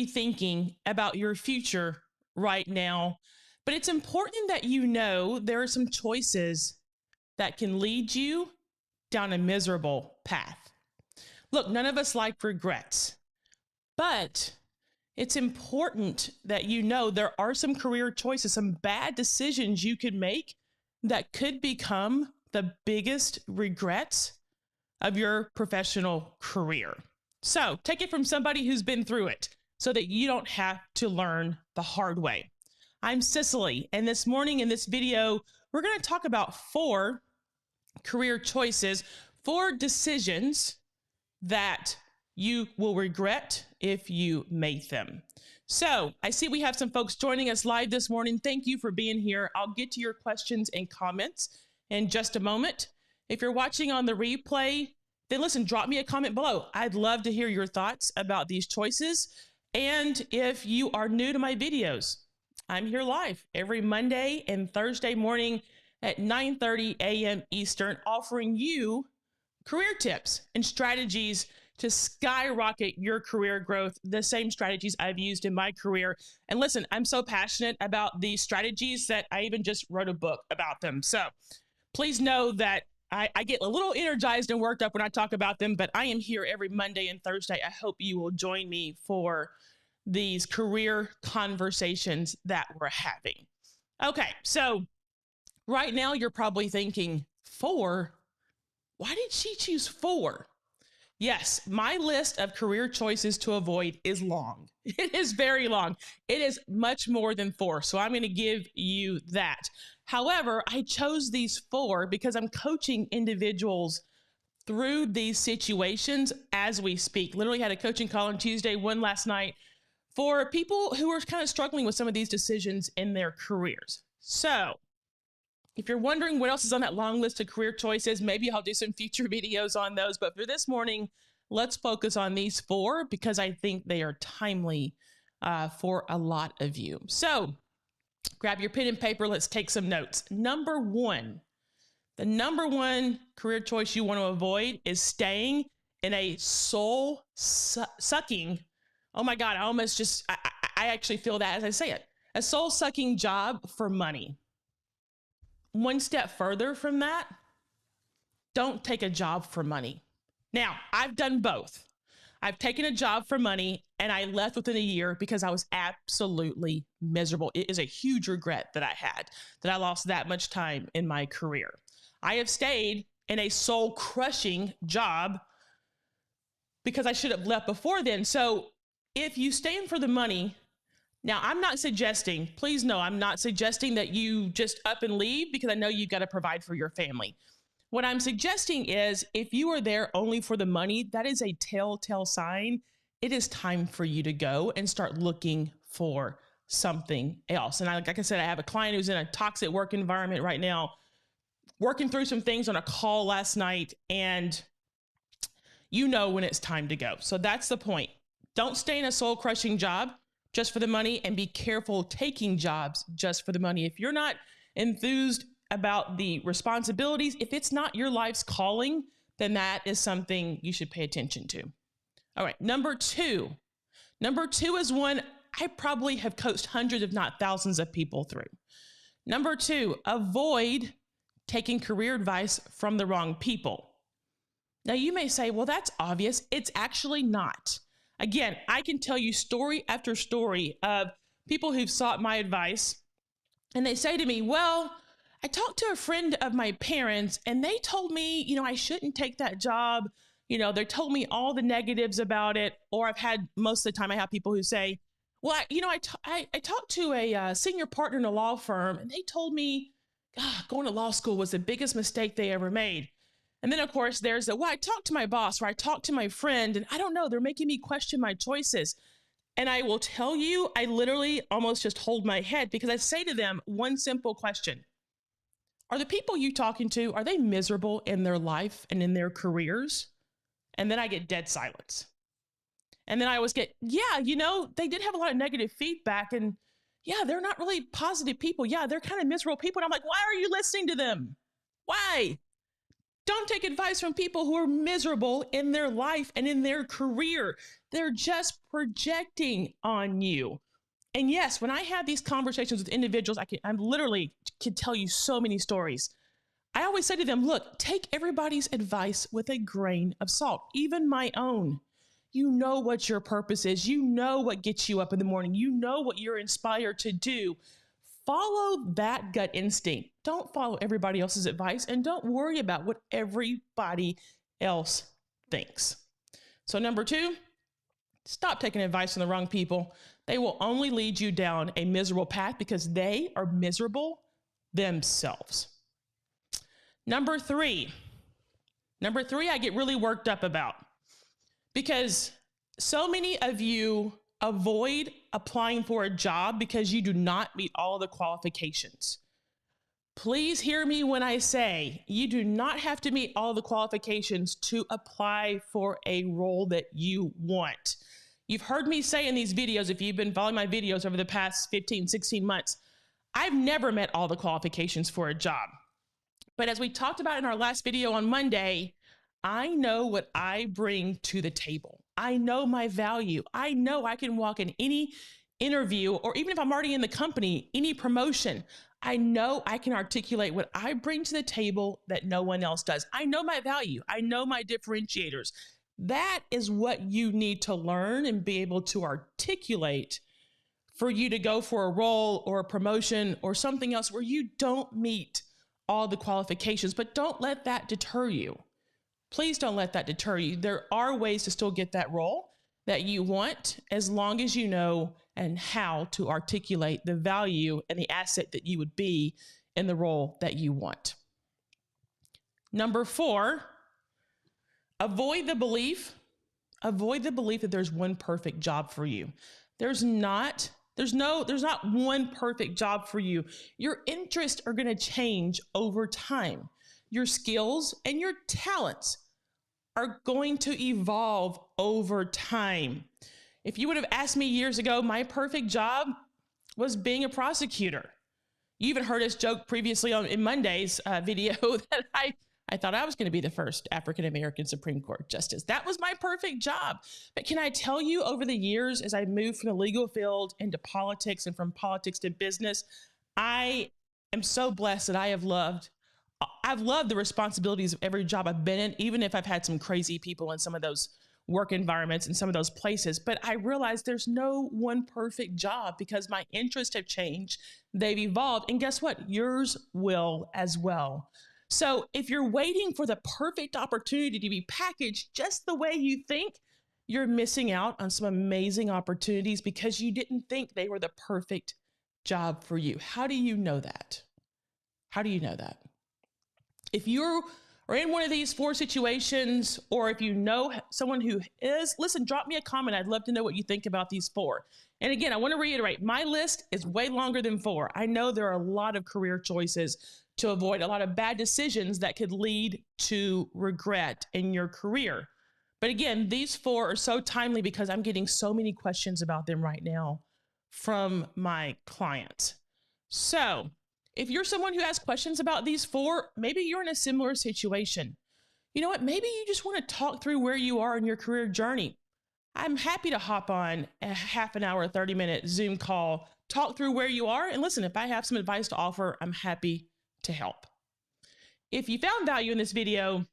be thinking about your future right now, but it's important that you know there are some choices that can lead you down a miserable path. Look, none of us like regrets, but it's important that you know there are some career choices, some bad decisions you could make that could become the biggest regrets of your professional career. So take it from somebody who's been through it so that you don't have to learn the hard way. I'm Cicely, and this morning in this video, we're going to talk about 4 career choices, 4 decisions that you will regret if you make them. So I see we have some folks joining us live this morning. Thank you for being here. I'll get to your questions and comments in just a moment. If you're watching on the replay, then listen, drop me a comment below. I'd love to hear your thoughts about these choices. And if you are new to my videos, I'm here live every Monday and Thursday morning at 9:30 a.m. Eastern, offering you career tips and strategies to skyrocket your career growth, the same strategies I've used in my career. And listen, I'm so passionate about these strategies that I even just wrote a book about them. So please know that I get a little energized and worked up when I talk about them, but I am here every Monday and Thursday. I hope you will join me for these career conversations that we're having. Okay, so right now you're probably thinking, 4? Why did she choose 4? Yes, my list of career choices to avoid is long. It is very long. It is much more than 4, so I'm going to give you that. However, I chose these 4 because I'm coaching individuals through these situations as we speak. Literally had a coaching call on Tuesday, one last night, for people who are kind of struggling with some of these decisions in their careers. So if you're wondering what else is on that long list of career choices, maybe I'll do some future videos on those. But for this morning, let's focus on these 4 because I think they are timely for a lot of you. So grab your pen and paper. Let's take some notes. Number 1, the number 1 career choice you want to avoid is staying in a soul-sucking, oh my God, I actually feel that as I say it, a soul-sucking job for money. One step further from that, don't take a job for money. Now, I've done both. I've taken a job for money and I left within a year because I was absolutely miserable. It is a huge regret that I had, that I lost that much time in my career. I have stayed in a soul-crushing job because I should have left before then. So if you stay in for the money, now I'm not suggesting, please know, I'm not suggesting that you just up and leave because I know you've got to provide for your family. What I'm suggesting is if you are there only for the money, that is a telltale sign. It is time for you to go and start looking for something else. And like I said, I have a client who's in a toxic work environment right now, working through some things on a call last night, and you know when it's time to go. So that's the point. Don't stay in a soul-crushing job just for the money, and be careful taking jobs just for the money. If you're not enthused about the responsibilities, if it's not your life's calling, then that is something you should pay attention to. All right, number 2. Number 2 is one I probably have coached hundreds, if not thousands of people through. Number 2, avoid taking career advice from the wrong people. Now you may say, well, that's obvious. It's actually not. Again, I can tell you story after story of people who've sought my advice, and they say to me, well, I talked to a friend of my parents and they told me, I shouldn't take that job. They told me all the negatives about it. Or I've had, most of the time I have people who say, well, I talked to a senior partner in a law firm and they told me, going to law school was the biggest mistake they ever made. And then of course there's well, I talked to my boss or I talked to my friend and I don't know, they're making me question my choices. And I will tell you, I literally almost just hold my head because I say to them one simple question. Are the people you talking to, are they miserable in their life and in their careers? And then I get dead silence. And then I always get, yeah, they did have a lot of negative feedback and yeah, they're not really positive people. Yeah, they're kind of miserable people. And I'm like, why are you listening to them? Why? Don't take advice from people who are miserable in their life and in their career. They're just projecting on you. And yes, when I have these conversations with individuals, I literally can tell you so many stories. I always say to them, look, take everybody's advice with a grain of salt, even my own. You know what your purpose is. You know what gets you up in the morning. You know what you're inspired to do. Follow that gut instinct. Don't follow everybody else's advice, and don't worry about what everybody else thinks. So number 2, stop taking advice from the wrong people. They will only lead you down a miserable path because they are miserable themselves. Number three, I get really worked up about because so many of you avoid applying for a job because you do not meet all the qualifications. Please hear me when I say you do not have to meet all the qualifications to apply for a role that you want. You've heard me say in these videos, if you've been following my videos over the past 15, 16 months, I've never met all the qualifications for a job. But as we talked about in our last video on Monday, I know what I bring to the table. I know my value. I know I can walk in any interview, or even if I'm already in the company, any promotion, I know I can articulate what I bring to the table that no one else does. I know my value. I know my differentiators. That is what you need to learn and be able to articulate for you to go for a role or a promotion or something else where you don't meet all the qualifications, but don't let that deter you. Please don't let that deter you. There are ways to still get that role that you want, as long as you know and how to articulate the value and the asset that you would be in the role that you want. Number 4, avoid the belief that there's one perfect job for you. There's not one perfect job for you. Your interests are going to change over time. Your skills and your talents are going to evolve over time. If you would have asked me years ago, my perfect job was being a prosecutor. You even heard us joke previously in Monday's video that I thought I was going to be the first African-American Supreme Court justice. That was my perfect job. But can I tell you, over the years, as I moved from the legal field into politics and from politics to business, I am so blessed that I've loved the responsibilities of every job I've been in, even if I've had some crazy people in some of those work environments and some of those places. But I realized there's no one perfect job because my interests have changed. They've evolved. And guess what? Yours will as well. So if you're waiting for the perfect opportunity to be packaged just the way you think, you're missing out on some amazing opportunities because you didn't think they were the perfect job for you. How do you know that? How do you know that? If you are in one of these 4 situations, or if you know someone who is, listen, drop me a comment. I'd love to know what you think about these 4. And again, I want to reiterate, my list is way longer than 4. I know there are a lot of career choices to avoid, a lot of bad decisions that could lead to regret in your career. But again, these 4 are so timely because I'm getting so many questions about them right now from my clients. So if you're someone who has questions about these 4, maybe you're in a similar situation. You know what? Maybe you just want to talk through where you are in your career journey. I'm happy to hop on a half an hour, 30-minute Zoom call, talk through where you are. And listen, if I have some advice to offer, I'm happy to help. If you found value in this video,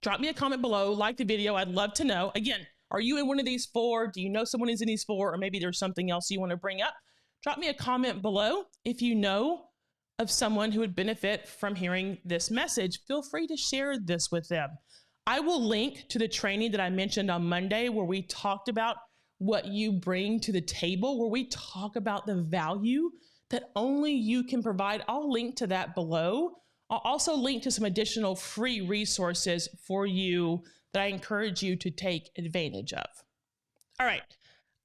drop me a comment below, like the video. I'd love to know. Again, are you in one of these 4? Do you know someone who's in these 4? Or maybe there's something else you want to bring up? Drop me a comment below. If you know of someone who would benefit from hearing this message, feel free to share this with them. I will link to the training that I mentioned on Monday where we talked about what you bring to the table, where we talk about the value that only you can provide. I'll link to that below. I'll also link to some additional free resources for you that I encourage you to take advantage of. All right.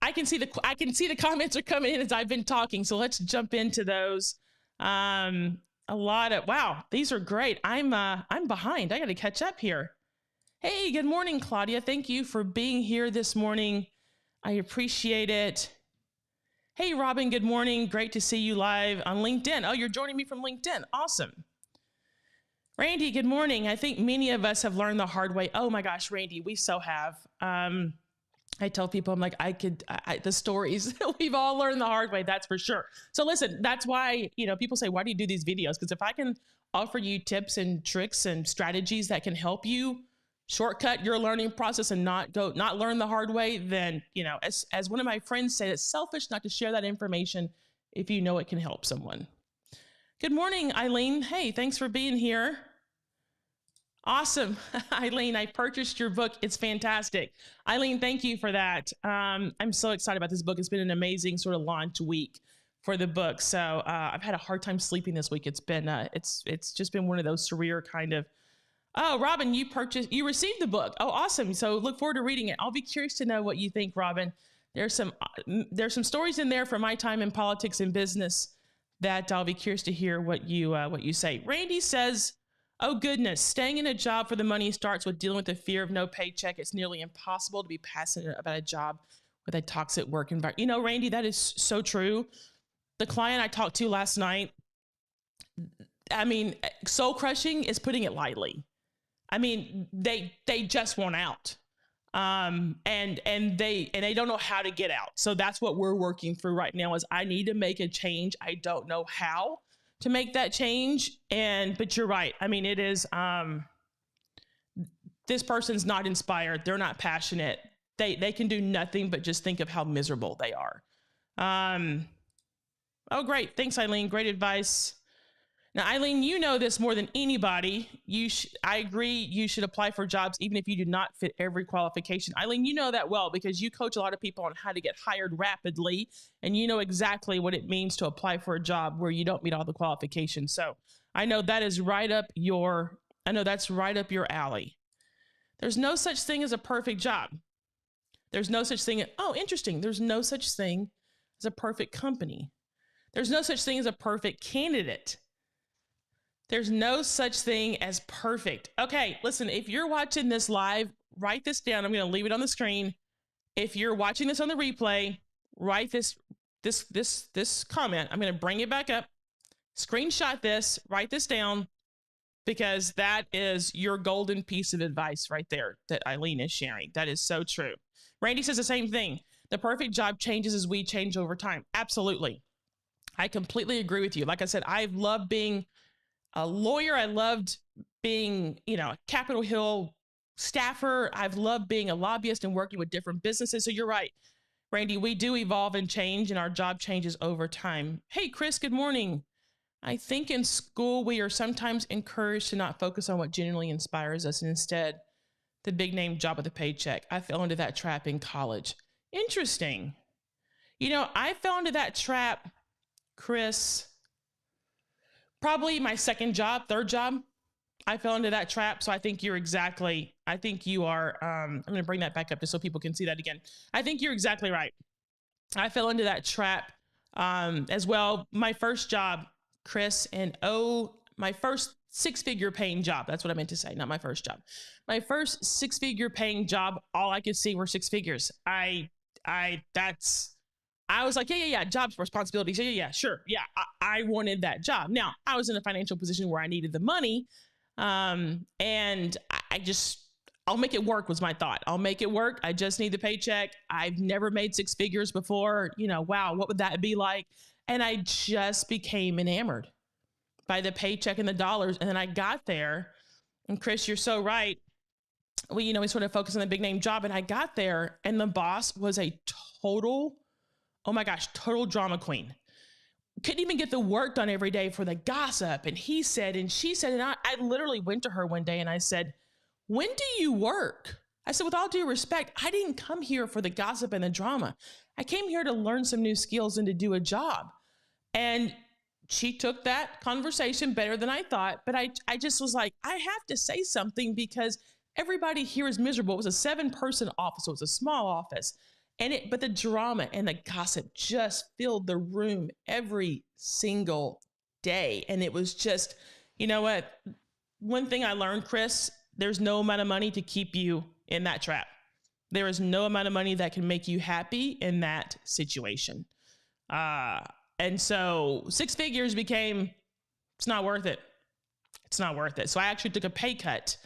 I can see the comments are coming in as I've been talking, so let's jump into those. Wow, these are great. I'm behind. I got to catch up here. Hey, good morning, Claudia. Thank you for being here this morning. I appreciate it. Hey, Robin, good morning. Great to see you live on LinkedIn. Oh, you're joining me from LinkedIn. Awesome. Randy, good morning. I think many of us have learned the hard way. Oh my gosh, Randy, we so have. I tell people, I'm like, the stories, we've all learned the hard way, that's for sure. So listen, that's why, people say, why do you do these videos? Because if I can offer you tips and tricks and strategies that can help you shortcut your learning process and not learn the hard way, then, as one of my friends said, it's selfish not to share that information if you know it can help someone. Good morning, Eileen. Hey, thanks for being here. Awesome. Eileen, I purchased your book. It's fantastic. Eileen, thank you for that. I'm so excited about this book. It's been an amazing sort of launch week for the book. So I've had a hard time sleeping this week. It's been, it's just been one of those surreal kind of, oh, Robin, you received the book. Oh, awesome. So look forward to reading it. I'll be curious to know what you think, Robin. There's some stories in there from my time in politics and business that I'll be curious to hear what you say. Randy says, oh goodness, staying in a job for the money starts with dealing with the fear of no paycheck. It's nearly impossible to be passionate about a job with a toxic work environment. Randy, that is so true. The client I talked to last night, soul crushing is putting it lightly. They just want out. And they don't know how to get out. So that's what we're working through right now is I need to make a change. I don't know how to make that change. But you're right. It is, this person's not inspired. They're not passionate. They can do nothing but just think of how miserable they are. Oh, great. Thanks, Eileen. Great advice. Now, Eileen, you know this more than anybody. I agree. You should apply for jobs even if you do not fit every qualification. Eileen, you know that well because you coach a lot of people on how to get hired rapidly, and you know exactly what it means to apply for a job where you don't meet all the qualifications. So I know that is that's right up your alley. There's no such thing as a perfect job. There's no such thing. Oh, interesting. There's no such thing as a perfect company. There's no such thing as a perfect candidate. There's no such thing as perfect. Okay, listen, if you're watching this live, write this down. I'm going to leave it on the screen. If you're watching this on the replay, write this comment. I'm going to bring it back up, screenshot this, write this down, because that is your golden piece of advice right there that Eileen is sharing. That is so true. Randy says the same thing. The perfect job changes as we change over time. Absolutely. I completely agree with you. Like I said, I've loved being a lawyer. I loved being, a Capitol Hill staffer. I've loved being a lobbyist and working with different businesses. So you're right, Randy, we do evolve and change and our job changes over time. Hey, Chris, good morning. I think in school, we are sometimes encouraged to not focus on what genuinely inspires us and instead the big name job with a paycheck. I fell into that trap in college. Interesting. I fell into that trap, Chris, probably my third job, I fell into that trap. So I think you are, I'm going to bring that back up just so people can see that again. I think you're exactly right. I fell into that trap as well. My first job, Chris, my first six-figure paying job. That's what I meant to say, not my first job. My first six-figure paying job, all I could see were six figures. I was like, yeah, jobs, responsibilities. Yeah, sure. Yeah, I wanted that job. Now, I was in a financial position where I needed the money. And I'll make it work was my thought. I'll make it work. I just need the paycheck. I've never made six figures before. Wow, what would that be like? And I just became enamored by the paycheck and the dollars. And then I got there. And Chris, you're so right. We sort of focus on the big name job. And I got there and the boss was a total drama queen. Couldn't even get the work done every day for the gossip. And he said, and she said, and I literally went to her one day and I said, when do you work? I said, with all due respect, I didn't come here for the gossip and the drama. I came here to learn some new skills and to do a job. And she took that conversation better than I thought. But I just was like, I have to say something because everybody here is miserable. It was a 7-person office. So it was a small office. But the drama and the gossip just filled the room every single day. And it was just, you know what? One thing I learned, Chris, there's no amount of money to keep you in that trap. There is no amount of money that can make you happy in that situation. And so six figures became, it's not worth it. It's not worth it. So I actually took a pay cut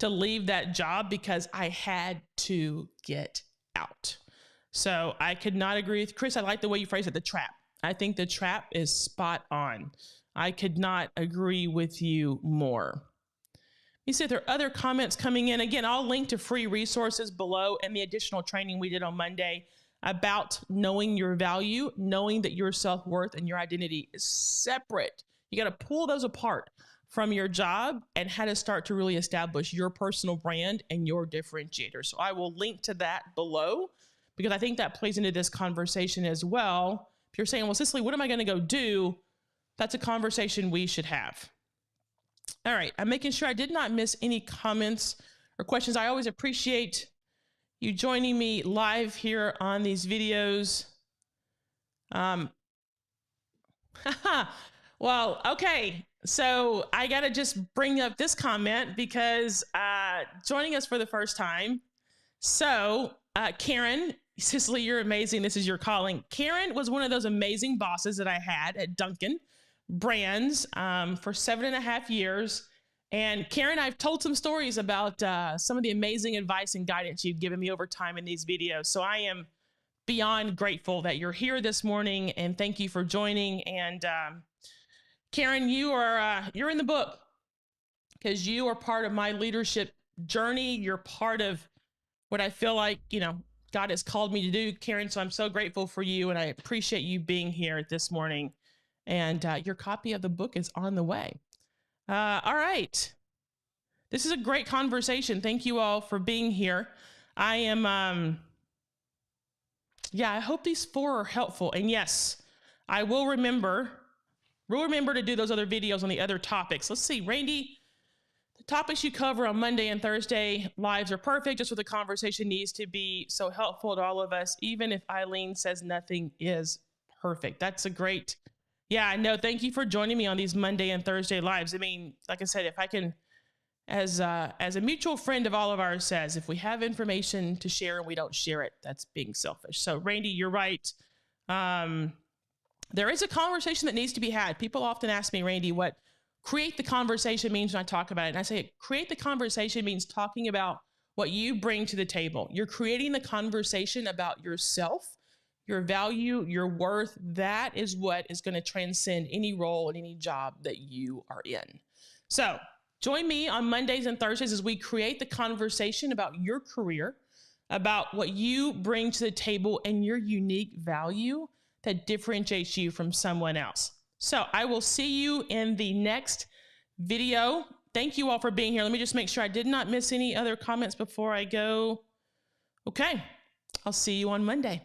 to leave that job because I had to get out. So I could not agree with Chris. I like the way you phrased it, the trap. I think the trap is spot on. I could not agree with you more. You see if there are other comments coming in. Again, I'll link to free resources below and the additional training we did on Monday about knowing your value, knowing that your self-worth and your identity is separate. You got to pull those apart from your job and how to start to really establish your personal brand and your differentiator. So I will link to that below because I think that plays into this conversation as well. If you're saying, well, Cicely, what am I going to go do? That's a conversation we should have. All right, I'm making sure I did not miss any comments or questions. I always appreciate you joining me live here on these videos. Well, okay, so I gotta just bring up this comment because joining us for the first time. So Karen, Cicely, you're amazing. This is your calling. Karen was one of those amazing bosses that I had at Dunkin' Brands for 7.5 years. And Karen, I've told some stories about some of the amazing advice and guidance you've given me over time in these videos. So I am beyond grateful that you're here this morning, and thank you for joining. And Karen, you're in the book because you are part of my leadership journey. You're part of what I feel like, God has called me to do, Karen. So I'm so grateful for you, and I appreciate you being here this morning. And your copy of the book is on the way. All right. This is a great conversation. Thank you all for being here. I am, I hope these 4 are helpful. And yes, I will remember to do those other videos on the other topics. Let's see, Randy, the topics you cover on Monday and Thursday lives are perfect. Just what the conversation needs to be so helpful to all of us, even if Eileen says nothing is perfect. That's a great, no, thank you for joining me on these Monday and Thursday lives. I mean, like I said, if I can, as a mutual friend of all of ours says, if we have information to share and we don't share it, that's being selfish. So Randy, you're right. There is a conversation that needs to be had. People often ask me, Randy, what create the conversation means when I talk about it. And I say, create the conversation means talking about what you bring to the table. You're creating the conversation about yourself, your value, your worth. That is what is going to transcend any role and any job that you are in. So join me on Mondays and Thursdays as we create the conversation about your career, about what you bring to the table and your unique value that differentiates you from someone else. So I will see you in the next video. Thank you all for being here. Let me just make sure I did not miss any other comments before I go. Okay, I'll see you on Monday.